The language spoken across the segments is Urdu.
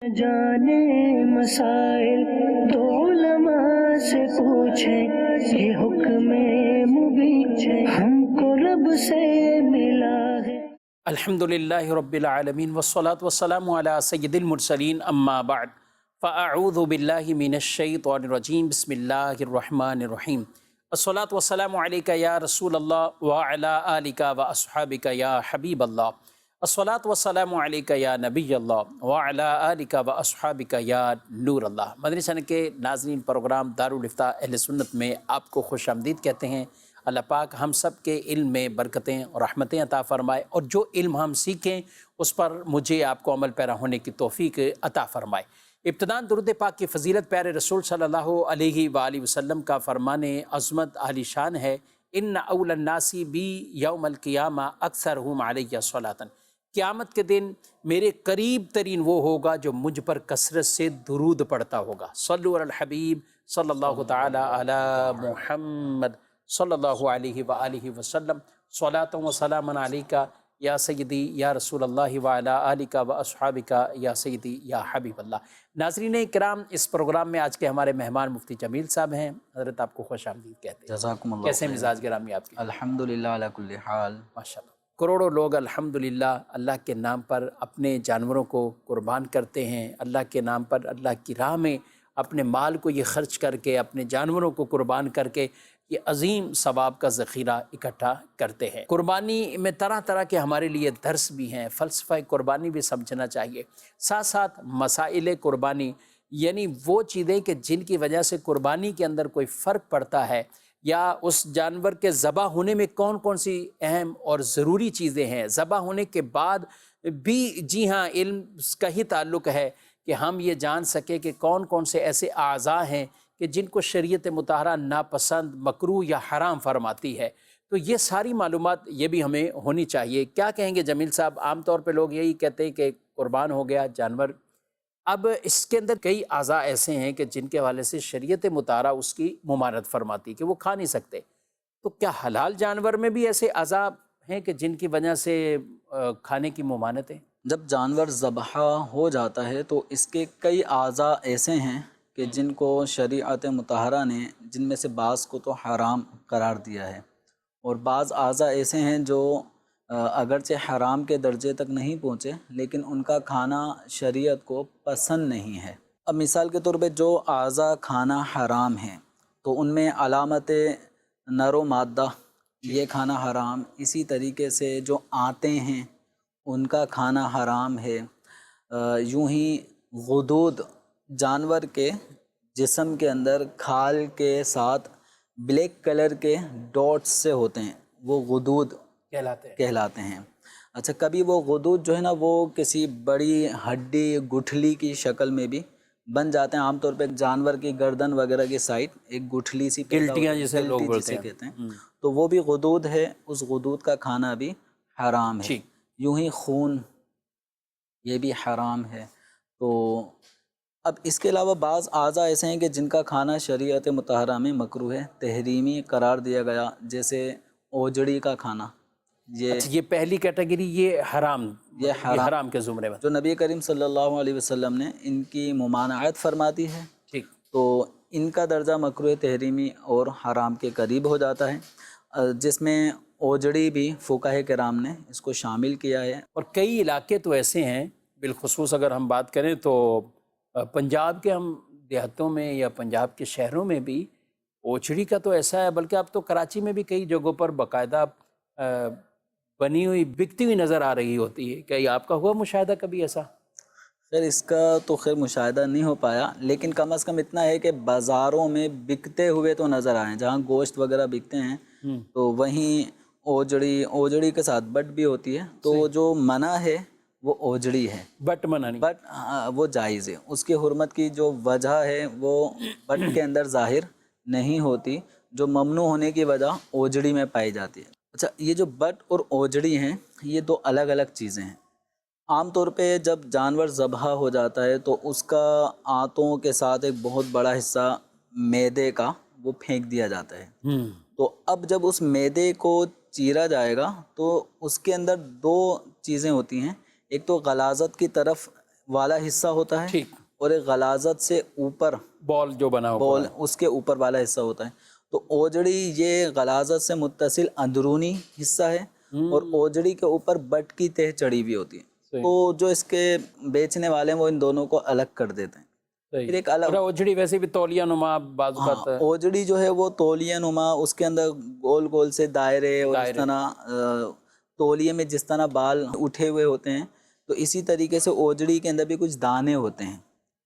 جانے مسائل تو علماء سے پوچھیں، یہ حکم مبین ہم کو رب سے ملا ہے۔ الحمدللہ رب العالمین والصلاة والسلام علی سید المرسلین اما بعد فاعوذ باللہ من الشیطان الرجیم بسم اللہ الرحمن الرحیم الصلاة والسلام علیکہ یا رسول اللہ وعلی آلکہ واصحابکہ یا حبیب اللہ الصلاة والسلام علیکہ یا نبی اللہ وعلی آلکہ واصحابکہ یا نور اللہ۔ مدنی چینل کے ناظرین، پروگرام دارالافتاء اہل سنت میں آپ کو خوش آمدید کہتے ہیں۔ اللہ پاک ہم سب کے علم میں برکتیں اور رحمتیں عطا فرمائے، اور جو علم ہم سیکھیں اس پر مجھے آپ کو عمل پیرا ہونے کی توفیق عطا فرمائے۔ ابتداءً درود پاک کی فضیلت پیارے رسول صلی اللہ علیہ وآلہ وسلم کا فرمان عظمت عالی شان ہے، ان اول الناس بی یوم القیامہ اکثرہم علیہ صلاۃ۔ قیامت کے دن میرے قریب ترین وہ ہوگا جو مجھ پر کثرت سے درود پڑھتا ہوگا۔ صلو علی الحبیب صلی اللہ تعالی علی محمد صلی اللہ علیہ وآلہ وسلم، صلاۃ و سلام علیکہ یا سیدی یا رسول اللہ وعلی آلکہ واصحابکہ یا سیدی یا حبیب اللہ۔ ناظرین کرام، اس پروگرام میں آج کے ہمارے مہمان مفتی جمیل صاحب ہیں۔ حضرت آپ کو خوش آمدید کہتے ہیں۔ جزاکم اللہ کیسے خیر۔ مزاج گرامی آپ کے؟ الحمدللہ علی کل حال۔ ماشاءاللہ، کروڑوں لوگ الحمدللہ اللہ کے نام پر اپنے جانوروں کو قربان کرتے ہیں، اللہ کے نام پر اللہ کی راہ میں اپنے مال کو یہ خرچ کر کے، اپنے جانوروں کو قربان کر کے یہ عظیم ثواب کا ذخیرہ اکٹھا کرتے ہیں۔ قربانی میں طرح طرح کے ہمارے لیے درس بھی ہیں، فلسفہ قربانی بھی سمجھنا چاہیے، ساتھ ساتھ مسائل قربانی، یعنی وہ چیزیں کہ جن کی وجہ سے قربانی کے اندر کوئی فرق پڑتا ہے، یا اس جانور کے ذبح ہونے میں کون کون سی اہم اور ضروری چیزیں ہیں، ذبح ہونے کے بعد بھی جی ہاں علم کا ہی تعلق ہے کہ ہم یہ جان سکیں کہ کون کون سے ایسے اعضاء ہیں کہ جن کو شریعت مطہرہ ناپسند، مکروہ یا حرام فرماتی ہے۔ تو یہ ساری معلومات یہ بھی ہمیں ہونی چاہیے۔ کیا کہیں گے جمیل صاحب؟ عام طور پہ لوگ یہی کہتے ہیں کہ قربان ہو گیا جانور، اب اس کے اندر کئی اعضاء ایسے ہیں کہ جن کے حوالے سے شریعت مطہرہ اس کی ممانعت فرماتی کہ وہ کھا نہیں سکتے، تو کیا حلال جانور میں بھی ایسے اعضاء ہیں کہ جن کی وجہ سے کھانے کی ممانعت ہے؟ جب جانور ذبح ہو جاتا ہے تو اس کے کئی اعضاء ایسے ہیں کہ جن کو شریعت مطہرہ نے جن میں سے بعض کو تو حرام قرار دیا ہے، اور بعض اعضاء ایسے ہیں جو اگرچہ حرام کے درجے تک نہیں پہنچے لیکن ان کا کھانا شریعت کو پسند نہیں ہے۔ اب مثال کے طور پہ جو اعضاء کھانا حرام ہیں تو ان میں علامت نر و مادہ، یہ کھانا حرام۔ اسی طریقے سے جو آنتیں ہیں ان کا کھانا حرام ہے۔ یوں ہی غدود، جانور کے جسم کے اندر کھال کے ساتھ بلیک کلر کے ڈاٹس سے ہوتے ہیں، وہ غدود کہلاتے ہیں۔ اچھا، کبھی وہ غدود جو ہے نا وہ کسی بڑی ہڈی گٹھلی کی شکل میں بھی بن جاتے ہیں۔ عام طور پہ جانور کی گردن وغیرہ کی سائڈ ایک گٹھلی سی گلٹیاں جسے لوگ بولتے کہتے ہیں، تو وہ بھی غدود ہے، اس غدود کا کھانا بھی حرام ہے۔ یوں ہی خون، یہ بھی حرام ہے۔ تو اب اس کے علاوہ بعض اعضاء ایسے ہیں کہ جن کا کھانا شریعت مطہرہ میں مکروہ ہے، تحریمی قرار دیا گیا، جیسے اوجڑی کا کھانا۔ یہ پہلی کیٹیگری، یہ حرام کے زمرے میں، جو نبی کریم صلی اللہ علیہ وسلم نے ان کی ممانعت فرما دی ہے، تو ان کا درجہ مکروہ تحریمی اور حرام کے قریب ہو جاتا ہے، جس میں اوجڑی بھی فقہاء کرام نے اس کو شامل کیا ہے۔ اور کئی علاقے تو ایسے ہیں، بالخصوص اگر ہم بات کریں تو پنجاب کے ہم دیہاتوں میں یا پنجاب کے شہروں میں بھی اوچھڑی کا تو ایسا ہے، بلکہ اب تو کراچی میں بھی کئی جگہوں پر باقاعدہ بنی ہوئی بکتی ہوئی نظر آ رہی ہوتی ہے۔ کیا آپ کا ہوا مشاہدہ کبھی ایسا؟ خیر اس کا تو خیر مشاہدہ نہیں ہو پایا، لیکن کم از کم اتنا ہے کہ بازاروں میں بکتے ہوئے تو نظر آئے، جہاں گوشت وغیرہ بکتے ہیں تو وہیں اوجڑی کے ساتھ بٹ بھی ہوتی ہے، تو جو منع ہے وہ اوجڑی ہے، بٹ منع نہیں، بٹ وہ جائز ہے۔ اس کی حرمت کی جو وجہ ہے وہ بٹ کے اندر ظاہر نہیں ہوتی، جو ممنوع ہونے کی وجہ اوجڑی میں پائی جاتی ہے۔ اچھا، یہ جو بٹ اور اوجڑی ہیں یہ دو الگ الگ چیزیں ہیں۔ عام طور پہ جب جانور ذبح ہو جاتا ہے تو اس کا آنتوں کے ساتھ ایک بہت بڑا حصہ معدے کا وہ پھینک دیا جاتا ہے، تو اب جب اس معدے کو چیرا جائے گا تو اس کے اندر دو چیزیں ہوتی ہیں، ایک تو غلاظت کی طرف والا حصہ ہوتا ہے ٹھیک، اور ایک غلاظت سے اوپر بال جو بنا ہوا بول اس کے اوپر والا حصہ ہوتا ہے. تو اوجڑی یہ غلاظت سے متصل اندرونی حصہ ہے اور اوجڑی کے اوپر بٹ کی تہ چڑھی ہوئی ہوتی ہے. صحیح تو جو اس کے بیچنے والے ہیں وہ ان دونوں کو الگ کر دیتے ہیں. صحیح. پھر ایک الگ اور اوجھڑی ویسے بھی تولیہ نما بعض ہاں اوقات اوجڑی جو ہے وہ تولیہ نما، اس کے اندر گول گول سے دائرے اور اس طرح تولیے میں جس طرح بال اٹھے ہوئے ہوتے ہیں تو اسی طریقے سے اوجڑی کے اندر بھی کچھ دانے ہوتے ہیں.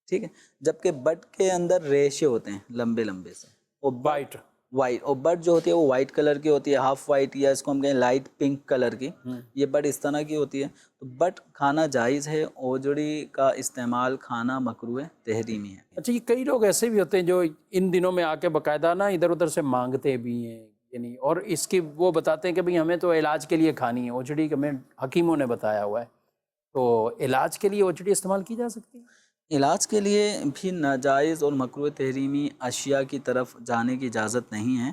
ٹھیک ہے. جبکہ بٹ کے اندر ریشے ہوتے ہیں لمبے لمبے سے. اور وائٹ. وائٹ، اور بٹ جو ہوتی ہے وہ وائٹ کلر کی ہوتی ہے، ہاف وائٹ یا اس کو ہم کہیں لائٹ پنک کلر کی. یہ بٹ اس طرح کی ہوتی ہے. تو بٹ کھانا جائز ہے، اوجڑی کا استعمال کھانا مکروہ تحریمی ہے. اچھا، یہ کئی لوگ ایسے بھی ہوتے ہیں جو ان دنوں میں آ کے باقاعدہ نا ادھر ادھر سے مانگتے بھی ہیں، یعنی اور اس کی وہ بتاتے ہیں کہ بھئی ہمیں تو علاج کے لیے کھانی ہے اوجڑی، کہ ہمیں حکیموں نے بتایا ہوا ہے. تو علاج کے لیے اوجڑی استعمال کی جا سکتی ہے؟ علاج کے لیے بھی ناجائز اور مکروہ تحریمی اشیاء کی طرف جانے کی اجازت نہیں ہے.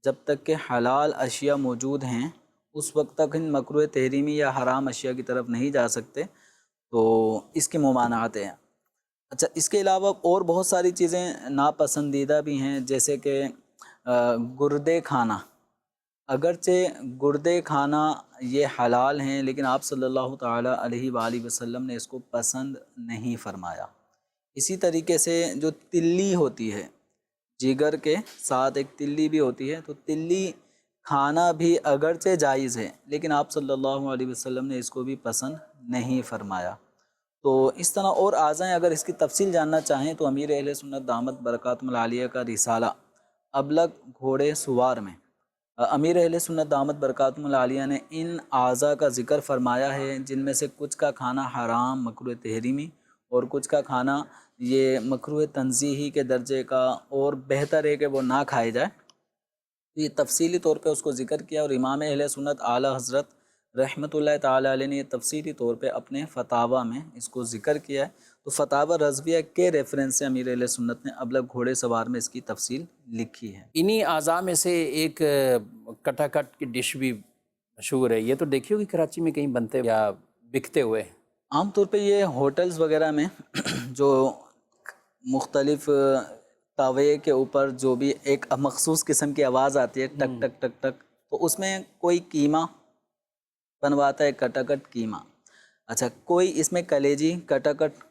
جب تک کہ حلال اشیاء موجود ہیں اس وقت تک ان مکروہ تحریمی یا حرام اشیاء کی طرف نہیں جا سکتے. تو اس کی ممانعات ہیں. اچھا، اس کے علاوہ اور بہت ساری چیزیں ناپسندیدہ بھی ہیں، جیسے کہ گردے کھانا. اگرچہ گردے کھانا یہ حلال ہیں لیکن آپ صلی اللہ تعالیٰ علیہ وآلہ وسلم نے اس کو پسند نہیں فرمایا. اسی طریقے سے جو تلی ہوتی ہے، جگر کے ساتھ ایک تلی بھی ہوتی ہے، تو تلی کھانا بھی اگرچہ جائز ہے لیکن آپ صلی اللہ علیہ وسلم نے اس کو بھی پسند نہیں فرمایا. تو اس طرح اور اعضاء اگر اس کی تفصیل جاننا چاہیں تو امیر اہل سنت دامت برکاتہم العالیہ کا رسالہ ابلغ گھوڑے سوار میں امیر اہل سنت دامت برکاتہم العالیہ نے ان اعضاء کا ذکر فرمایا ہے جن میں سے کچھ کا کھانا حرام مکروہ تحریمی اور کچھ کا کھانا یہ مکروہ تنزیہی کے درجے کا، اور بہتر ہے کہ وہ نہ کھائے جائے. یہ تفصیلی طور پہ اس کو ذکر کیا، اور امام اہل سنت اعلیٰ حضرت رحمۃ اللہ تعالیٰ علیہ نے یہ تفصیلی طور پہ اپنے فتاویٰ میں اس کو ذکر کیا ہے. تو فتاویٰ رضویہ کے ریفرنس سے امیر اہل سنت نے ابلغ گھوڑے سوار میں اس کی تفصیل لکھی ہے. انہی اعضاء میں سے ایک کٹا کٹ کی ڈش بھی مشہور ہے، یہ تو دیکھی ہوگی کراچی میں کہیں بنتے یا بکتے ہوئے. عام طور پہ یہ ہوٹلز وغیرہ میں جو مختلف توے کے اوپر جو بھی ایک مخصوص قسم کی آواز آتی ہے ٹک ٹک ٹک ٹک، تو اس میں کوئی قیمہ بنواتا ہے، کٹا کٹ قیمہ. اچھا، کوئی اس میں کلیجی کٹا کٹ،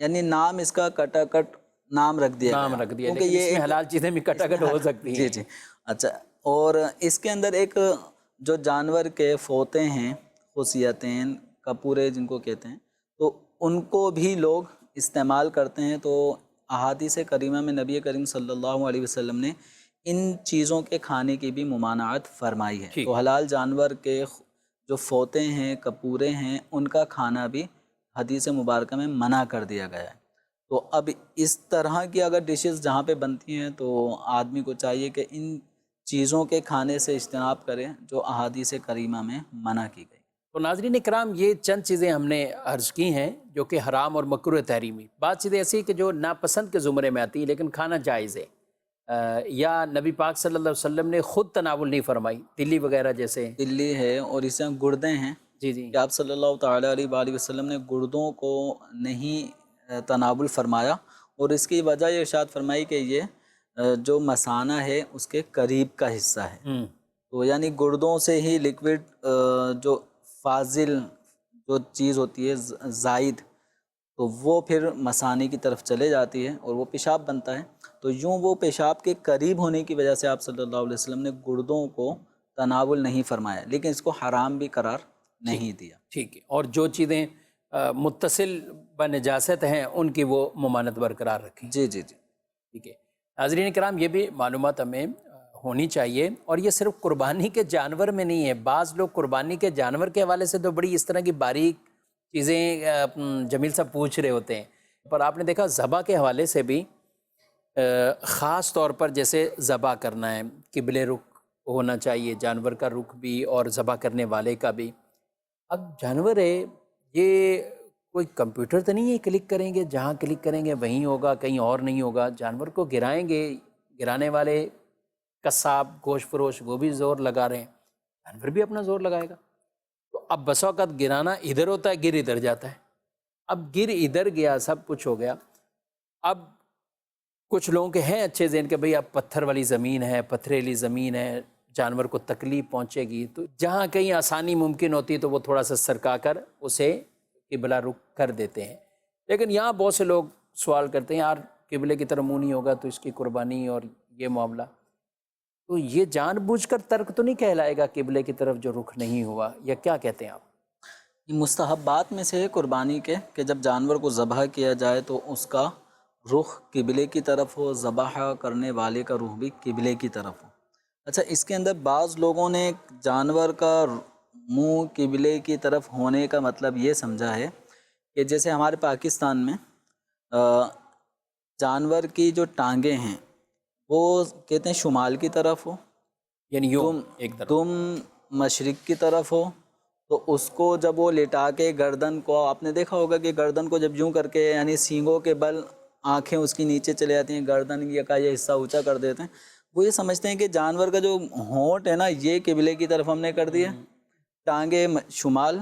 یعنی نام اس کا کٹا کٹ نام رکھ دیا نام گیا رکھ دیا، کیونکہ لیکن یہ اس میں ایک حلال چیزیں بھی کٹا کٹ ہو سکتی ہیں. جی. اچھا، اور اس کے اندر ایک جو جانور کے فوتے ہیں، خصیتین کپورے جن کو کہتے ہیں، تو ان کو بھی لوگ استعمال کرتے ہیں. تو احادیث کریمہ میں نبی کریم صلی اللہ علیہ وسلم نے ان چیزوں کے کھانے کی بھی ممانعت فرمائی ہے. تو حلال جانور کے جو فوتے ہیں، کپورے ہیں، ان کا کھانا بھی حدیث مبارکہ میں منع کر دیا گیا ہے. تو اب اس طرح کی اگر ڈشز جہاں پہ بنتی ہیں تو آدمی کو چاہیے کہ ان چیزوں کے کھانے سے اجتناب کریں جو احادیث کریمہ میں منع کی گئی. تو ناظرین کرام، یہ چند چیزیں ہم نے عرض کی ہیں جو کہ حرام اور مکروہ تحریمی. بعض چیزیں ایسی کہ جو ناپسند کے زمرے میں آتی ہیں لیکن کھانا جائز ہے، یا نبی پاک صلی اللہ علیہ وسلم نے خود تناول نہیں فرمائی، تلی وغیرہ جیسے. تلی ہے اور اس میں گردے ہیں جی کہ آپ صلی اللہ تعالیٰ علیہ وآلہ وسلم نے گردوں کو نہیں تناول فرمایا، اور اس کی وجہ یہ ارشاد فرمائی کہ یہ جو مثانہ ہے اس کے قریب کا حصہ ہے. تو یعنی گردوں سے ہی لیکوڈ جو فاضل جو چیز ہوتی ہے زائد، تو وہ پھر مثانے کی طرف چلے جاتی ہے اور وہ پیشاب بنتا ہے. تو یوں وہ پیشاب کے قریب ہونے کی وجہ سے آپ صلی اللہ علیہ وسلم نے گردوں کو تناول نہیں فرمایا، لیکن اس کو حرام بھی قرار نہیں دیا. ٹھیک ہے. اور جو چیزیں متصل بنجاست ہیں ان کی وہ ممانعت برقرار رکھیں. جی. ٹھیک ہے. ناظرین کرام، یہ بھی معلومات ہمیں ہونی چاہیے، اور یہ صرف قربانی کے جانور میں نہیں ہے. بعض لوگ قربانی کے جانور کے حوالے سے تو بڑی اس طرح کی باریک چیزیں جمیل صاحب پوچھ رہے ہوتے ہیں، پر آپ نے دیکھا ذبح کے حوالے سے بھی خاص طور پر جیسے ذبح کرنا ہے، قبل رخ ہونا چاہیے جانور کا رخ بھی اور ذبح کرنے والے کا بھی. اب جانور ہے، یہ کوئی کمپیوٹر تو نہیں ہے کلک کریں گے جہاں کلک کریں گے وہیں ہوگا، کہیں اور نہیں ہوگا. جانور کو گرائیں گے، گرانے والے قصاب گوشت فروش وہ بھی زور لگا رہے ہیں، جانور بھی اپنا زور لگائے گا. تو اب بسا اوقات گرانا ادھر ہوتا ہے، گر ادھر جاتا ہے. اب گر ادھر گیا، سب کچھ ہو گیا. اب کچھ لوگوں کے ہیں اچھے ذہن کہ بھئی اب پتھر والی زمین ہے، پتھریلی زمین ہے، جانور کو تکلیف پہنچے گی، تو جہاں کہیں آسانی ممکن ہوتی ہے تو وہ تھوڑا سا سرکا کر اسے قبلہ رخ کر دیتے ہیں. لیکن یہاں بہت سے لوگ سوال کرتے ہیں یار قبلے کی طرف منہ نہیں ہوگا تو اس کی قربانی اور یہ معاملہ، تو یہ جان بوجھ کر ترک تو نہیں کہلائے گا قبلے کی طرف جو رخ نہیں ہوا، یا کیا کہتے ہیں آپ؟ یہ مستحبات میں سے ہے قربانی کے کہ جب جانور کو ذبح کیا جائے تو اس کا رخ قبلے کی طرف ہو، ذبح کرنے والے کا رخ بھی قبلے کی طرف ہو. اچھا، اس کے اندر بعض لوگوں نے جانور کا منہ قبلے کی طرف ہونے کا مطلب یہ سمجھا ہے کہ جیسے ہمارے پاکستان میں جانور کی جو ٹانگیں ہیں وہ کہتے ہیں شمال کی طرف ہو، یعنی یوں ایک طرف دم مشرق کی طرف ہو، تو اس کو جب وہ لٹا کے گردن کو، آپ نے دیکھا ہوگا کہ گردن کو جب یوں کر کے یعنی سینگوں کے بل آنکھیں اس کی نیچے چلے جاتی ہیں، گردن کا یہ حصہ اونچا کر دیتے ہیں. وہ یہ سمجھتے ہیں کہ جانور کا جو ہونٹ ہے نا یہ قبلے کی طرف ہم نے کر دیا، ٹانگیں شمال،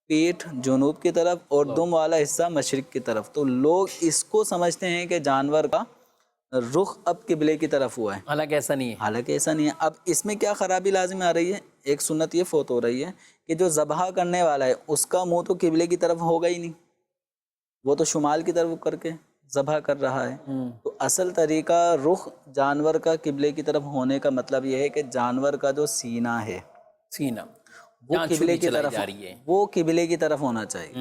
پیٹھ جنوب کی طرف اور دم والا حصہ مشرق کی طرف. تو لوگ اس کو سمجھتے ہیں کہ جانور کا رخ اب قبلے کی طرف ہوا ہے، حالانکہ ایسا نہیں ہے. حالانکہ ایسا نہیں ہے. اب اس میں کیا خرابی لازم آ رہی ہے؟ ایک سنت یہ فوت ہو رہی ہے کہ جو ذبح کرنے والا ہے اس کا منہ تو قبلے کی طرف ہوگا ہی نہیں، وہ تو شمال کی طرف کر کے ذبح کر رہا ہے. تو اصل طریقہ رخ جانور کا قبلے کی طرف ہونے کا مطلب یہ ہے کہ جانور کا جو سینہ ہے سینہ وہ جہاں قبلے چھری کی چلائی طرف، جا رہی ہے. وہ قبلے کی طرف ہونا چاہیے.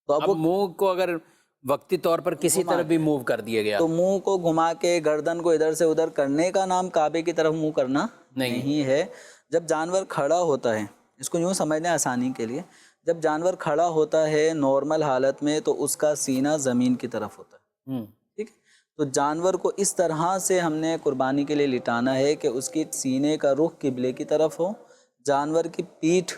تو اب منہ کو اگر وقتی طور پر کسی طرف بھی موو کر دیا گیا تو منہ کو گھما کے گردن کو ادھر سے ادھر کرنے کا نام کعبے کی طرف منہ کرنا نہیں ہے. جب جانور کھڑا ہوتا ہے، اس کو یوں سمجھنے آسانی کے لیے، جب جانور کھڑا ہوتا ہے نارمل حالت میں تو اس کا سینہ زمین کی طرف ہوتا ہے، ٹھیک ہے. تو جانور کو اس طرح سے ہم نے قربانی کے لیے لٹانا ہے کہ اس کی سینے کا رخ قبلے کی طرف ہو، جانور کی پیٹھ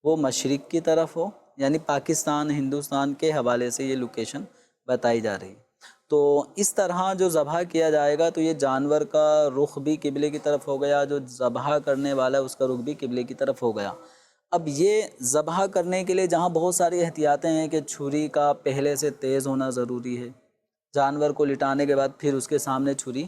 وہ مشرق کی طرف ہو، یعنی پاکستان ہندوستان کے حوالے سے یہ لوکیشن بتائی جا رہی ہے. تو اس طرح جو ذبح کیا جائے گا تو یہ جانور کا رخ بھی قبلے کی طرف ہو گیا، جو ذبح کرنے والا ہے اس کا رخ بھی قبلے کی طرف ہو گیا. اب یہ ذبح کرنے کے لیے جہاں بہت ساری احتیاطیں ہیں کہ چھری کا پہلے سے تیز ہونا ضروری ہے، جانور کو لٹانے کے بعد پھر اس کے سامنے چھری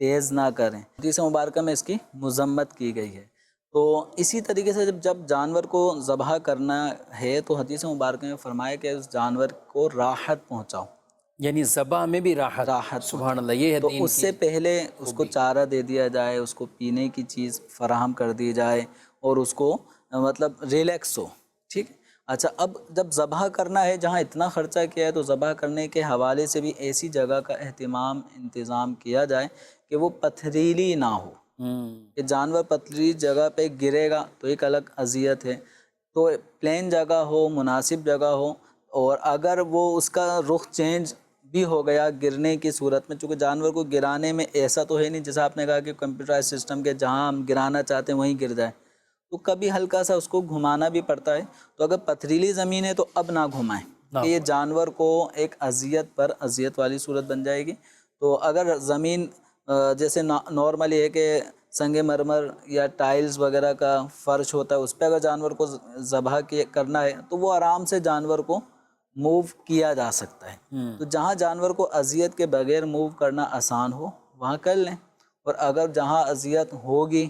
تیز نہ کریں. حدیث مبارکہ میں اس کی مذمت کی گئی ہے. تو اسی طریقے سے جب جانور کو ذبح کرنا ہے تو حدیث مبارکہ میں فرمایا کہ اس جانور کو راحت پہنچاؤ، یعنی ذبح میں بھی راحت. سبحان اللہ، یہ ہے تو دین اس سے پہلے اس کو چارہ دے دیا جائے، اس کو پینے کی چیز فراہم کر دی جائے اور اس کو مطلب ریلیکس ہو. ٹھیک. اچھا، اب جب ذبح کرنا ہے، جہاں اتنا خرچہ کیا ہے تو ذبح کرنے کے حوالے سے بھی ایسی جگہ کا انتظام کیا جائے کہ وہ پتھریلی نہ ہو، کہ جانور پتھری جگہ پہ گرے گا تو ایک الگ اذیت ہے. تو پلین جگہ ہو، مناسب جگہ ہو، اور اگر وہ اس کا رخ چینج بھی ہو گیا گرنے کی صورت میں، چونکہ جانور کو گرانے میں ایسا تو ہے نہیں جیسا آپ نے کہا کہ کمپیوٹرائز سسٹم کے جہاں ہم گرانا چاہتے ہیں وہیں گر جائے، تو کبھی ہلکا سا اس کو گھمانا بھی پڑتا ہے. تو اگر پتھریلی زمین ہے تو اب نہ گھمائیں کہ یہ جانور کو ایک اذیت پر اذیت والی صورت بن جائے گی. تو اگر زمین جیسے نارملی ہے کہ سنگ مرمر یا ٹائلز وغیرہ کا فرش ہوتا ہے، اس پہ اگر جانور کو ذبح کرنا ہے تو وہ آرام سے جانور کو موو کیا جا سکتا ہے. تو جہاں جانور کو اذیت کے بغیر موو کرنا آسان ہو وہاں کر لیں، اور اگر جہاں اذیت ہوگی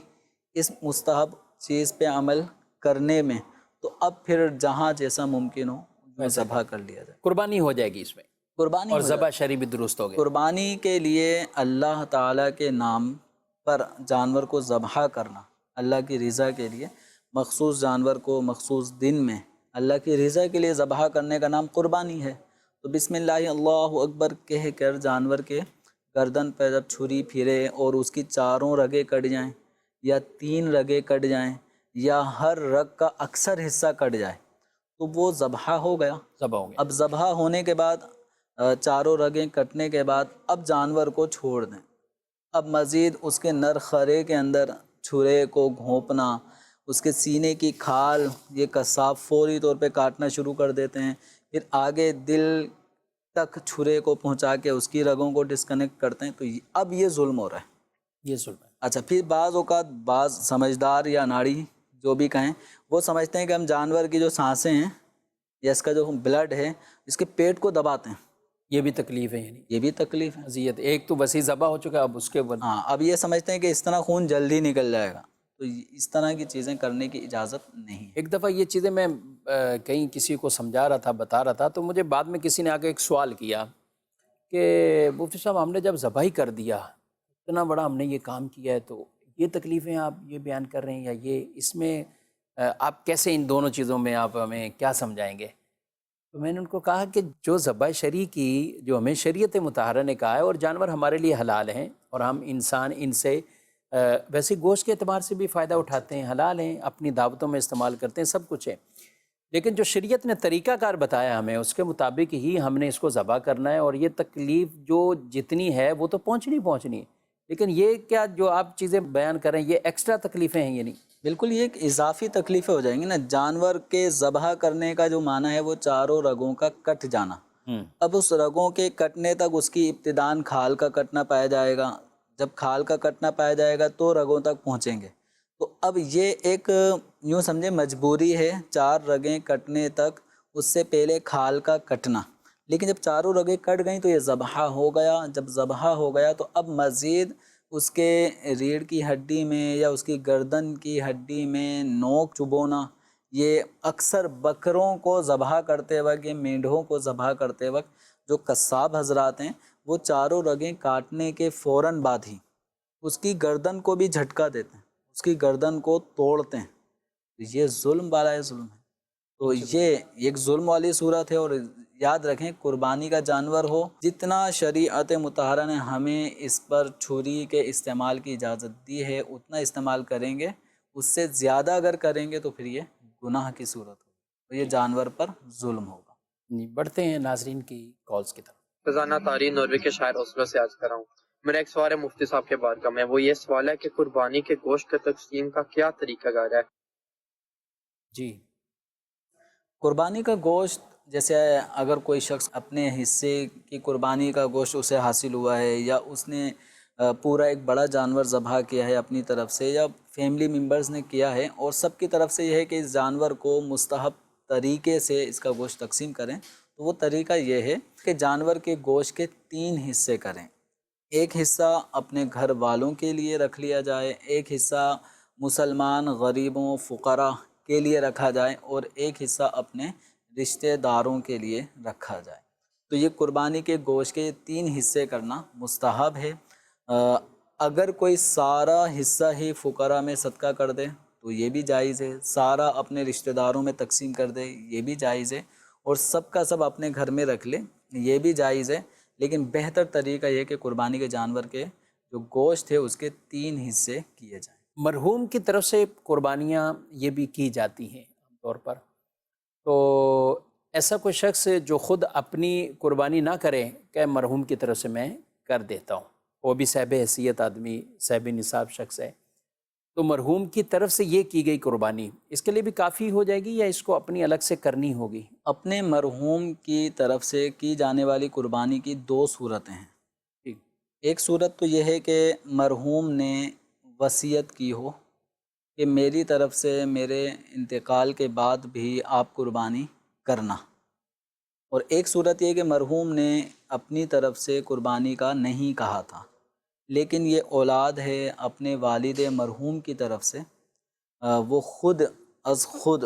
اس مستحب چیز پہ عمل کرنے میں تو اب پھر جہاں جیسا ممکن ہو ذبح کر لیا جائے. قربانی ہو جائے گی اس میں، قربانی اور ذبح شرعی بھی درست ہو گیا. قربانی کے لیے اللہ تعالیٰ کے نام پر جانور کو ذبح کرنا، اللہ کی رضا کے لیے مخصوص جانور کو مخصوص دن میں اللہ کی رضا کے لیے ذبح کرنے کا نام قربانی ہے. تو بسم اللہ اللہ اکبر کہہ کر جانور کے گردن پہ جب چھری پھرے اور اس کی چاروں رگیں کٹ جائیں یا 3 رگیں کٹ جائیں یا ہر رگ کا اکثر حصہ کٹ جائے تو وہ ذبح ہو گیا. اب ذبح ہونے کے بعد چاروں رگیں کٹنے کے بعد اب جانور کو چھوڑ دیں. اب مزید اس کے نر خرے کے اندر چھرے کو گھونپنا، اس کے سینے کی کھال یہ قصاب فوری طور پہ کاٹنا شروع کر دیتے ہیں، پھر آگے دل تک چھرے کو پہنچا کے اس کی رگوں کو ڈسکنیکٹ کرتے ہیں. تو اب یہ ظلم ہو رہا ہے، یہ ظلم ہے. اچھا، پھر بعض اوقات بعض سمجھدار یا ناڑی جو بھی کہیں وہ سمجھتے ہیں کہ ہم جانور کی جو سانسیں ہیں یا اس کا جو بلڈ ہے اس کے پیٹ کو دباتے ہیں، یہ بھی تکلیف ہے، یعنی یہ بھی تکلیف ہے۔ اذیت۔ ایک تو وسیع ذبح ہو چکا، اب اس کے بعد ہاں، اب یہ سمجھتے ہیں کہ اس طرح خون جلدی نکل جائے گا، تو اس طرح کی چیزیں کرنے کی اجازت نہیں ہے۔ ایک دفعہ یہ چیزیں میں کہیں کسی کو سمجھا رہا تھا، بتا رہا تھا، تو مجھے بعد میں کسی نے آ کے ایک سوال کیا کہ مفتی صاحب ہم نے جب ذبح ہی کر دیا، اتنا بڑا ہم نے یہ کام کیا ہے، تو یہ تکلیفیں آپ یہ بیان کر رہے ہیں، یا یہ اس میں آپ کیسے ان دونوں چیزوں میں آپ ہمیں کیا سمجھائیں گے؟ تو میں نے ان کو کہا کہ جو ذبح شرعی کی جو ہمیں شریعت مطہرہ نے کہا ہے، اور جانور ہمارے لیے حلال ہیں، اور ہم انسان ان سے ویسے گوشت کے اعتبار سے بھی فائدہ اٹھاتے ہیں، حلال ہیں، اپنی دعوتوں میں استعمال کرتے ہیں، سب کچھ ہے، لیکن جو شریعت نے طریقہ کار بتایا ہمیں، اس کے مطابق ہی ہم نے اس کو ذبح کرنا ہے، اور یہ تکلیف جو جتنی ہے وہ تو پہنچنی ہے، لیکن یہ کیا جو آپ چیزیں بیان کر رہے ہیں یہ ایکسٹرا تکلیفیں ہیں، یہ نہیں؟ بالکل، یہ ایک اضافی تکلیفیں ہو جائیں گی نا۔ جانور کے ذبح کرنے کا جو معنی ہے وہ چاروں رگوں کا کٹ جانا۔ اب اس رگوں کے کٹنے تک اس کی ابتداً کھال کا کٹنا پایا جائے گا، جب کھال کا کٹنا پایا جائے گا تو رگوں تک پہنچیں گے، تو اب یہ ایک یوں سمجھے مجبوری ہے 4 رگیں کٹنے تک، اس سے پہلے کھال کا کٹنا۔ لیکن جب چاروں رگیں کٹ گئیں تو یہ ذبح ہو گیا، جب ذبح ہو گیا تو اب مزید اس کے ریڑھ کی ہڈی میں یا اس کی گردن کی ہڈی میں نوک چبونا، یہ اکثر بکروں کو ذبح کرتے وقت یا مینڈھوں کو ذبح کرتے وقت جو قصاب حضرات ہیں وہ چاروں رگیں کاٹنے کے فوراً بعد ہی اس کی گردن کو بھی جھٹکا دیتے ہیں، اس کی گردن کو توڑتے ہیں۔ یہ ظلم بالائے ظلم ہے، تو یہ ایک ظلم والی صورت ہے۔ اور یاد رکھیں قربانی کا جانور ہو، جتنا شریعت مطہرہ نے ہمیں اس پر چھری کے استعمال کی اجازت دی ہے اتنا استعمال کریں گے، اس سے زیادہ اگر کریں گے تو پھر یہ گناہ کی صورت ہوگی، تو یہ جانور پر ظلم ہوگا۔ بڑھتے ہیں ناظرین کی کالز کی طرف۔ خزانہ تاری نوروے کے شاعر اسلو سے عرض کر رہا ہوں۔ میرا ایک سوال ہے مفتی صاحب کے بارگاہ میں، وہ یہ سوال ہے کہ قربانی کے گوشت کے تقسیم کا کیا طریقہ کار ہے؟ جی، قربانی کا گوشت، جیسے اگر کوئی شخص اپنے حصے کی قربانی کا گوشت اسے حاصل ہوا ہے، یا اس نے پورا ایک بڑا جانور ذبح کیا ہے اپنی طرف سے، یا فیملی ممبرز نے کیا ہے، اور سب کی طرف سے یہ ہے کہ اس جانور کو مستحب طریقے سے اس کا گوشت تقسیم کریں، تو وہ طریقہ یہ ہے کہ جانور کے گوشت کے 3 حصے کریں۔ ایک حصہ اپنے گھر والوں کے لیے رکھ لیا جائے، ایک حصہ مسلمان غریبوں فقراء کے لیے رکھا جائے، اور ایک حصہ اپنے رشتہ داروں کے لیے رکھا جائے۔ تو یہ قربانی کے گوشت کے 3 حصے کرنا مستحب ہے۔ اگر کوئی سارا حصہ ہی فقراء میں صدقہ کر دے تو یہ بھی جائز ہے، سارا اپنے رشتہ داروں میں تقسیم کر دے یہ بھی جائز ہے، اور سب کا سب اپنے گھر میں رکھ لے یہ بھی جائز ہے، لیکن بہتر طریقہ یہ کہ قربانی کے جانور کے جو گوشت ہے اس کے 3 حصے کیے جائیں۔ مرحوم کی طرف سے قربانیاں یہ بھی کی جاتی ہیں عام طور پر، تو ایسا کوئی شخص جو خود اپنی قربانی نہ کرے کہ مرحوم کی طرف سے میں کر دیتا ہوں، وہ بھی صاحب حیثیت آدمی، صاحب نصاب شخص ہے، تو مرحوم کی طرف سے یہ کی گئی قربانی اس کے لیے بھی کافی ہو جائے گی، یا اس کو اپنی الگ سے کرنی ہوگی؟ اپنے مرحوم کی طرف سے کی جانے والی قربانی کی 2 صورتیں ہیں۔ ٹھیک، ایک صورت تو یہ ہے کہ مرحوم نے وصیت کی ہو کہ میری طرف سے میرے انتقال کے بعد بھی آپ قربانی کرنا، اور ایک صورت یہ کہ مرحوم نے اپنی طرف سے قربانی کا نہیں کہا تھا، لیکن یہ اولاد ہے اپنے والد مرحوم کی طرف سے، وہ خود از خود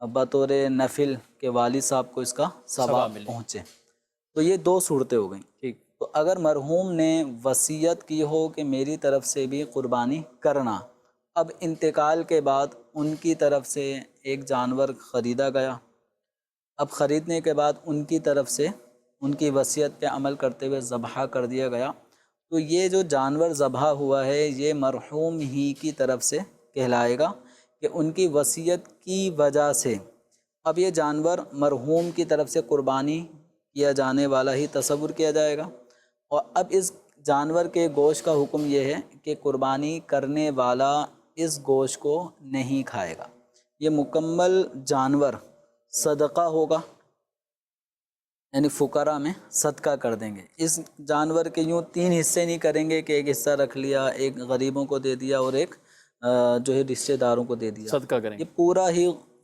بطور نفل کے والد صاحب کو اس کا ثواب ملے۔ پہنچے، تو یہ 2 صورتیں ہو گئیں۔ ٹھیک، تو اگر مرحوم نے وصیت کی ہو کہ میری طرف سے بھی قربانی کرنا، اب انتقال کے بعد ان کی طرف سے ایک جانور خریدا گیا، اب خریدنے کے بعد ان کی طرف سے ان کی وصیت پہ عمل کرتے ہوئے ذبح کر دیا گیا، تو یہ جو جانور ذبح ہوا ہے یہ مرحوم ہی کی طرف سے کہلائے گا کہ ان کی وصیت کی وجہ سے اب یہ جانور مرحوم کی طرف سے قربانی کیا جانے والا ہی تصور کیا جائے گا، اور اب اس جانور کے گوشت کا حکم یہ ہے کہ قربانی کرنے والا اس گوشت کو نہیں کھائے گا، یہ مکمل جانور صدقہ ہوگا، یعنی فقراء میں صدقہ کر دیں گے۔ اس جانور کے یوں 3 حصے نہیں کریں گے کہ ایک حصہ رکھ لیا، ایک غریبوں کو دے دیا اور ایک جو ہے رشتہ داروں کو دے دیا، صدقہ کریں یہ پورا ہی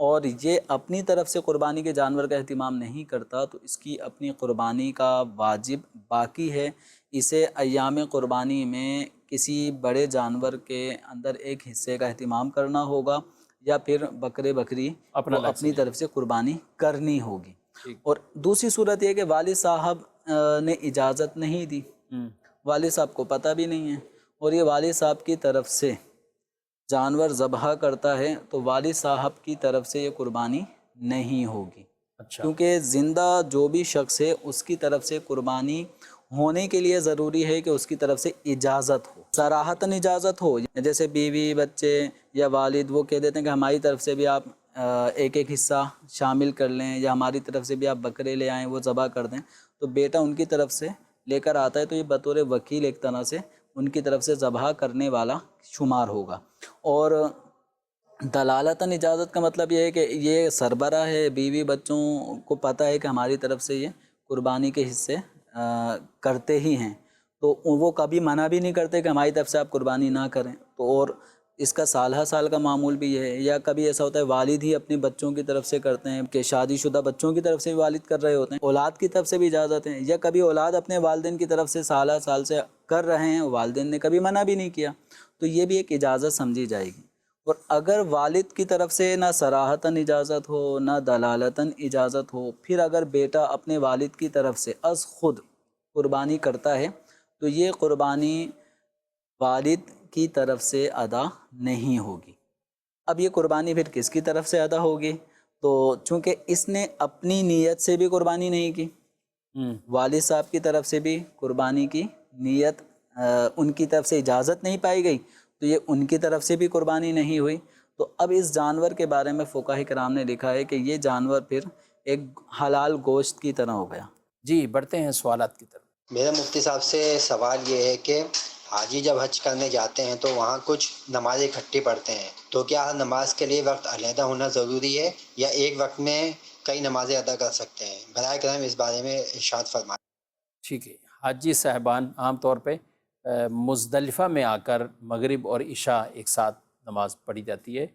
اور یہ اپنی طرف سے قربانی کے جانور کا اہتمام نہیں کرتا تو اس کی اپنی قربانی کا واجب باقی ہے. اسے ایام قربانی میں کسی بڑے جانور کے اندر ایک حصے کا اہتمام کرنا ہوگا یا پھر بکرے بکری اپنی طرف سے قربانی کرنی ہوگی. اور دوسری صورت یہ کہ والد صاحب نے اجازت نہیں دی، والد صاحب کو پتہ بھی نہیں ہے اور یہ والد صاحب کی طرف سے جانور ذبح کرتا ہے تو والد صاحب کی طرف سے یہ قربانی نہیں ہوگی. اچھا. کیونکہ زندہ جو بھی شخص ہے اس کی طرف سے قربانی ہونے کے لیے ضروری ہے کہ اس کی طرف سے اجازت ہو، صراحتاً اجازت ہو. جیسے بیوی بچے یا والد وہ کہہ دیتے ہیں کہ ہماری طرف سے بھی آپ ایک ایک حصہ شامل کر لیں یا ہماری طرف سے بھی آپ بکرے لے آئیں وہ ذبح کر دیں، تو بیٹا ان کی طرف سے لے کر آتا ہے تو یہ بطور وکیل ایک طرح سے ان کی طرف سے ذبح کرنے والا شمار ہوگا. اور دلالتاً اجازت کا مطلب یہ ہے کہ یہ سربراہ ہے، بیوی بچوں کو پتہ ہے کہ ہماری طرف سے یہ قربانی کے حصے کرتے ہی ہیں تو وہ کبھی منع بھی نہیں کرتے کہ ہماری طرف سے آپ قربانی نہ کریں. تو اور اس کا سالہ سال کا معمول بھی یہ ہے. یا کبھی ایسا ہوتا ہے والد ہی اپنی بچوں کی طرف سے کرتے ہیں کہ شادی شدہ بچوں کی طرف سے بھی والد کر رہے ہوتے ہیں، اولاد کی طرف سے بھی اجازت ہے. یا کبھی اولاد اپنے والدین کی طرف سے سالہ سال سے کر رہے ہیں، والدین نے کبھی منع بھی نہیں کیا تو یہ بھی ایک اجازت سمجھی جائے گی. اور اگر والد کی طرف سے نہ صراحتاً اجازت ہو نہ دلالتاً اجازت ہو، پھر اگر بیٹا اپنے والد کی طرف سے از خود قربانی کرتا ہے تو یہ قربانی والد کی طرف سے ادا نہیں ہوگی. اب یہ قربانی پھر کس کی طرف سے ادا ہوگی؟ تو چونکہ اس نے اپنی نیت سے بھی قربانی نہیں کی، والد صاحب کی طرف سے بھی قربانی کی نیت ان کی طرف سے اجازت نہیں پائی گئی تو یہ ان کی طرف سے بھی قربانی نہیں ہوئی. تو اب اس جانور کے بارے میں فقہاء کرام نے لکھا ہے کہ یہ جانور پھر ایک حلال گوشت کی طرح ہو گیا. جی بڑھتے ہیں سوالات کی طرف. میرا مفتی صاحب سے سوال یہ ہے کہ حاجی جب حج کرنے جاتے ہیں تو وہاں کچھ نمازیں اکٹھی پڑھتے ہیں، تو کیا ہر نماز کے لیے وقت علیحدہ ہونا ضروری ہے یا ایک وقت میں کئی نمازیں ادا کر سکتے ہیں؟ براہ کرم اس بارے میں ارشاد فرمائیں. ٹھیک ہے. حاجی صاحبان عام طور پہ مزدلفہ میں آ کر مغرب اور عشاء ایک ساتھ نماز پڑھی جاتی ہے،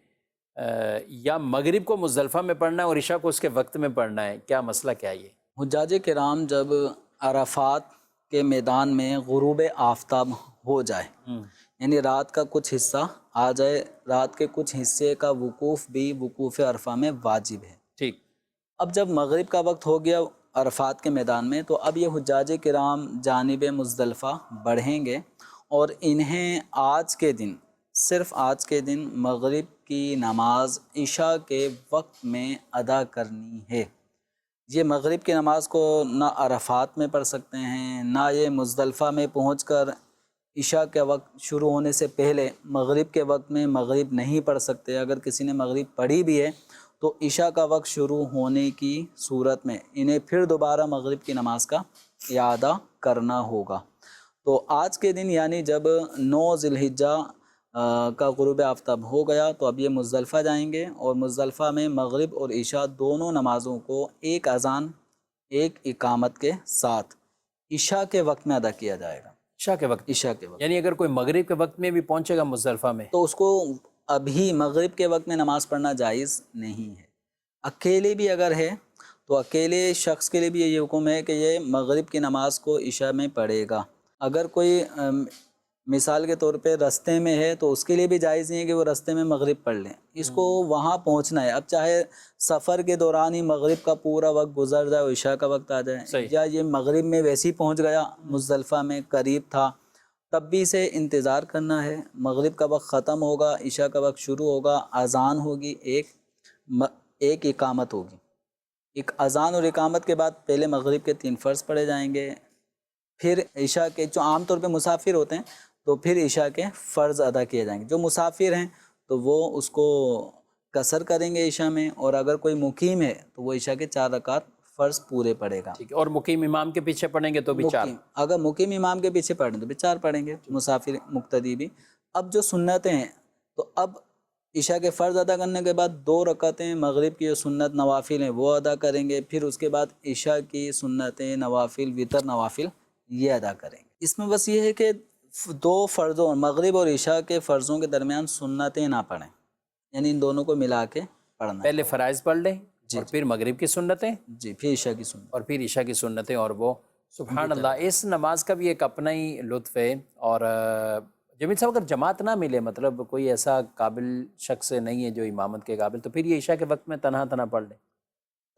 یا مغرب کو مزدلفہ میں پڑھنا ہے اور عشاء کو اس کے وقت میں پڑھنا ہے، کیا مسئلہ کیا ہے یہ؟ حجاج کرام جب عرفات کے میدان میں غروب آفتاب ہو جائے، یعنی رات کا کچھ حصہ آ جائے، رات کے کچھ حصے کا وقوف بھی وقوف عرفہ میں واجب ہے. ٹھیک. اب جب مغرب کا وقت ہو گیا عرفات کے میدان میں تو اب یہ حجاج کرام جانب مزدلفہ بڑھیں گے اور انہیں آج کے دن، صرف آج کے دن مغرب کی نماز عشاء کے وقت میں ادا کرنی ہے. یہ مغرب کی نماز کو نہ عرفات میں پڑھ سکتے ہیں، نہ یہ مزدلفہ میں پہنچ کر عشاء کے وقت شروع ہونے سے پہلے مغرب کے وقت میں مغرب نہیں پڑھ سکتے. اگر کسی نے مغرب پڑھی بھی ہے تو عشاء کا وقت شروع ہونے کی صورت میں انہیں پھر دوبارہ مغرب کی نماز کا اعادہ کرنا ہوگا. تو آج کے دن یعنی جب 9 ذی الحجہ کا غروب آفتاب ہو گیا تو اب یہ مزدلفہ جائیں گے اور مزدلفہ میں مغرب اور عشاء دونوں نمازوں کو ایک اذان ایک اقامت کے ساتھ عشاء کے وقت میں ادا کیا جائے گا. عشاء کے وقت؟ عشاء کے وقت. یعنی اگر کوئی مغرب کے وقت میں بھی پہنچے گا مزدلفہ میں تو اس کو ابھی مغرب کے وقت میں نماز پڑھنا جائز نہیں ہے. اکیلے بھی اگر ہے تو اکیلے شخص کے لیے بھی یہ حکم ہے کہ یہ مغرب کی نماز کو عشاء میں پڑھے گا. اگر کوئی مثال کے طور پہ رستے میں ہے تو اس کے لیے بھی جائز نہیں ہے کہ وہ رستے میں مغرب پڑھ لیں. اس کو وہاں پہنچنا ہے. اب چاہے سفر کے دوران ہی مغرب کا پورا وقت گزر جائے اور عشاء کا وقت آ جائے، یا یہ مغرب میں ویسے ہی پہنچ گیا، مزدلفہ میں قریب تھا، تب بھی اسے انتظار کرنا ہے. مغرب کا وقت ختم ہوگا، عشاء کا وقت شروع ہوگا، اذان ہوگی، ایک اقامت ہوگی. ایک اذان اور اقامت کے بعد پہلے مغرب کے 3 فرض پڑھے جائیں گے، پھر عشاء کے، جو عام طور پہ مسافر ہوتے ہیں تو پھر عشاء کے فرض ادا کیے جائیں گے. جو مسافر ہیں تو وہ اس کو قصر کریں گے عشاء میں، اور اگر کوئی مقیم ہے تو وہ عشاء کے 4 رکعت فرض پورے پڑھے گا. ٹھیک ہے. اور مقیم امام کے پیچھے پڑھیں گے تو بھی 4؟ اگر مقیم امام کے پیچھے پڑھیں تو بھی 4 پڑھیں گے، مسافر مقتدی بھی. اب جو سنتیں ہیں تو اب عشاء کے فرض ادا کرنے کے بعد 2 رکعتیں مغرب کی جو سنت نوافل ہیں وہ ادا کریں گے، پھر اس کے بعد عشاء کی سنتیں نوافل وتر نوافل یہ ادا کریں گے. اس میں بس یہ ہے کہ 2 فرضوں مغرب اور عشاء کے فرضوں کے درمیان سنتیں نہ پڑھیں، یعنی ان دونوں کو ملا کے پڑھنا ہے۔ پہلے فرائض پڑھ لیں جی اور پھر مغرب کی سنتیں جی، پھر عشاء کی سنت۔ اور پھر عشاء کی سنتیں، اور وہ سبحان اللہ، اس نماز کا بھی ایک اپنا ہی لطف ہے۔ اور جمیل صاحب اگر جماعت نہ ملے، مطلب کوئی ایسا قابل شخص نہیں ہے جو امامت کے قابل، تو پھر یہ عشاء کے وقت میں تنہا تنہا پڑھ لیں؟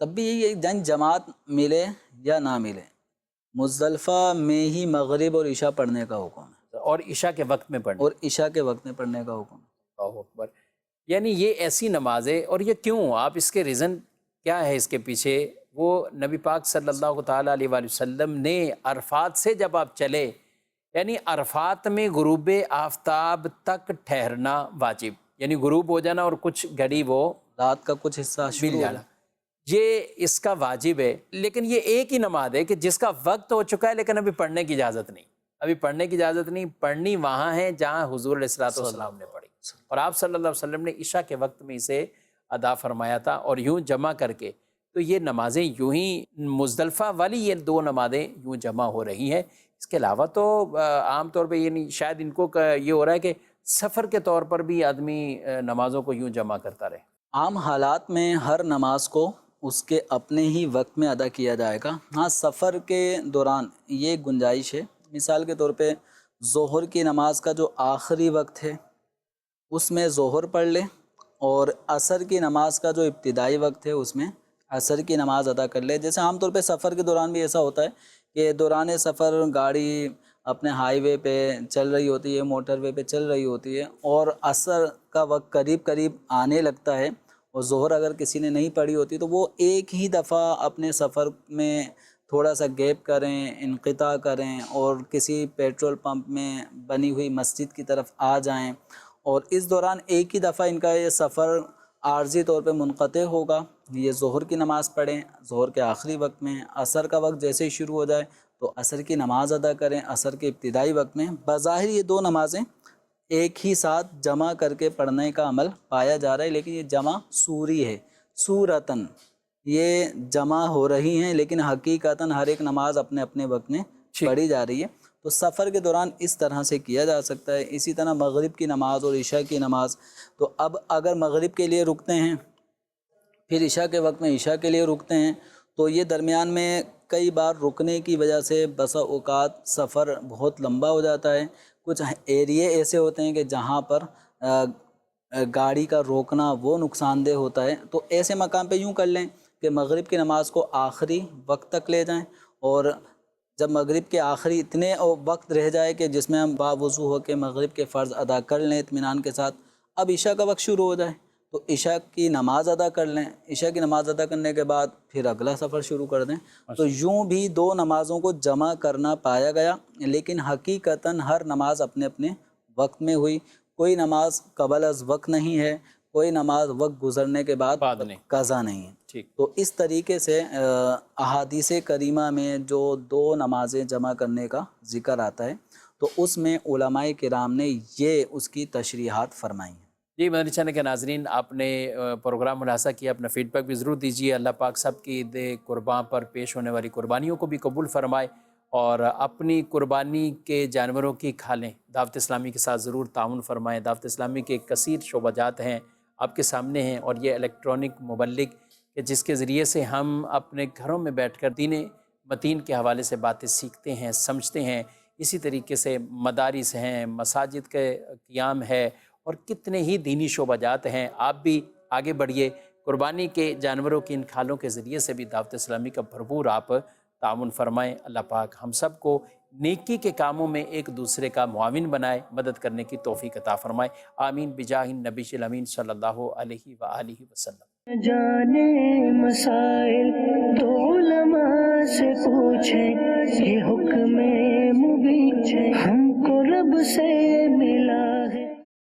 تب بھی یہی ہے، جماعت ملے یا نہ ملے، مزدلفہ میں ہی مغرب اور عشاء پڑھنے کا حکم ہے، اور عشاء کے وقت میں پڑھیں۔ اور عشاء کے وقت میں پڑھنے کا حکم ہے۔ اللہ اکبر۔ یعنی یہ ایسی نماز ہے، اور یہ کیوں، آپ اس کے ریزن کیا ہے اس کے پیچھے؟ وہ نبی پاک صلی اللہ تعالیٰ علیہ وآلہ وسلم نے عرفات سے جب آپ چلے، یعنی عرفات میں غروب آفتاب تک ٹھہرنا واجب، یعنی غروب ہو جانا اور کچھ گھڑی وہ رات کا کچھ حصہ شروع مل ہو جانا، یہ اس کا واجب ہے۔ لیکن یہ ایک ہی نماز ہے کہ جس کا وقت ہو چکا ہے لیکن ابھی پڑھنے کی اجازت نہیں، ابھی پڑھنے کی اجازت نہیں، پڑھنی وہاں ہے جہاں حضور علیہ السلام نے پڑھی، اور آپ صلی اللہ علیہ وسلم نے عشاء کے وقت میں اسے ادا فرمایا تھا، اور یوں جمع کر کے تو یہ نمازیں یوں ہی مزدلفہ والی یہ دو نمازیں یوں جمع ہو رہی ہیں۔ اس کے علاوہ تو عام طور پہ یعنی شاید ان کو یہ ہو رہا ہے کہ سفر کے طور پر بھی آدمی نمازوں کو یوں جمع کرتا رہے۔ عام حالات میں ہر نماز کو اس کے اپنے ہی وقت میں ادا کیا جائے گا، ہاں سفر کے دوران یہ گنجائش ہے، مثال کے طور پہ ظہر کی نماز کا جو آخری وقت ہے اس میں ظہر پڑھ لے، اور عصر کی نماز کا جو ابتدائی وقت ہے اس میں عصر کی نماز ادا کر لے۔ جیسے عام طور پہ سفر کے دوران بھی ایسا ہوتا ہے کہ دوران سفر گاڑی اپنے ہائی وے پہ چل رہی ہوتی ہے، موٹر وے پہ چل رہی ہوتی ہے، اور عصر کا وقت قریب آنے لگتا ہے، اور ظہر اگر کسی نے نہیں پڑھی ہوتی تو وہ ایک ہی دفعہ اپنے سفر میں تھوڑا سا گیپ کریں، انقطاع کریں، اور کسی پیٹرول پمپ میں بنی ہوئی مسجد کی طرف آ جائیں، اور اس دوران ایک ہی دفعہ ان کا یہ سفر عارضی طور پہ منقطع ہوگا، یہ ظہر کی نماز پڑھیں ظہر کے آخری وقت میں، عصر کا وقت جیسے ہی شروع ہو جائے تو عصر کی نماز ادا کریں عصر کے ابتدائی وقت میں۔ بظاہر یہ دو نمازیں ایک ہی ساتھ جمع کر کے پڑھنے کا عمل پایا جا رہا ہے، لیکن یہ جمع سوری ہے، صورتاً یہ جمع ہو رہی ہیں، لیکن حقیقتاً ہر ایک نماز اپنے اپنے وقت میں پڑھی جا رہی ہے۔ تو سفر کے دوران اس طرح سے کیا جا سکتا ہے۔ اسی طرح مغرب کی نماز اور عشاء کی نماز، تو اب اگر مغرب کے لیے رکتے ہیں پھر عشاء کے وقت میں عشاء کے لیے رکتے ہیں، تو یہ درمیان میں کئی بار رکنے کی وجہ سے بسا اوقات سفر بہت لمبا ہو جاتا ہے۔ کچھ ایریے ایسے ہوتے ہیں کہ جہاں پر گاڑی کا روکنا وہ نقصان دہ ہوتا ہے، تو ایسے مقام پہ یوں کر لیں کہ مغرب کی نماز کو آخری وقت تک لے جائیں، اور جب مغرب کے آخری اتنے وقت رہ جائے کہ جس میں ہم باوضو ہو کے مغرب کے فرض ادا کر لیں اطمینان کے ساتھ، اب عشاء کا وقت شروع ہو جائے تو عشاء کی نماز ادا کر لیں، عشاء کی نماز ادا کرنے کے بعد پھر اگلا سفر شروع کر دیں۔ تو یوں بھی دو نمازوں کو جمع کرنا پایا گیا، لیکن حقیقتاً ہر نماز اپنے اپنے وقت میں ہوئی، کوئی نماز قبل از وقت نہیں ہے، کوئی نماز وقت گزرنے کے بعد قضا نہیں ہے۔ تو اس طریقے سے احادیث کریمہ میں جو دو نمازیں جمع کرنے کا ذکر آتا ہے تو اس میں علماء کرام نے یہ اس کی تشریحات فرمائی ہیں۔ جی مدنی چینل کے ناظرین، آپ نے پروگرام ملاحظہ کیا، اپنا فیڈ بیک بھی ضرور دیجیے۔ اللہ پاک سب کی عید قرباں پر پیش ہونے والی قربانیوں کو بھی قبول فرمائے، اور اپنی قربانی کے جانوروں کی کھالیں دعوت اسلامی کے ساتھ ضرور تعاون فرمائیں۔ دعوت اسلامی کے کثیر شعبہ جات ہیں آپ کے سامنے ہیں، اور یہ الیکٹرانک مبلغ کہ جس کے ذریعے سے ہم اپنے گھروں میں بیٹھ کر دین متین کے حوالے سے باتیں سیکھتے ہیں، سمجھتے ہیں۔ اسی طریقے سے مدارس ہیں، مساجد کے قیام ہے، اور کتنے ہی دینی شعبہ جات ہیں۔ آپ بھی آگے بڑھیے، قربانی کے جانوروں کی ان کھالوں کے ذریعے سے بھی دعوت اسلامی کا بھرپور آپ تعاون فرمائیں۔ اللہ پاک ہم سب کو نیکی کے کاموں میں ایک دوسرے کا معاون بنائے، مدد کرنے کی توفیق عطا فرمائے۔ آمین بجاہ النبی الامین صلی اللہ علیہ وآلہ وسلم۔ جانے مسائل تو علماء سے پوچھیں، یہ حکم مبین ہم کو رب سے ملا ہے۔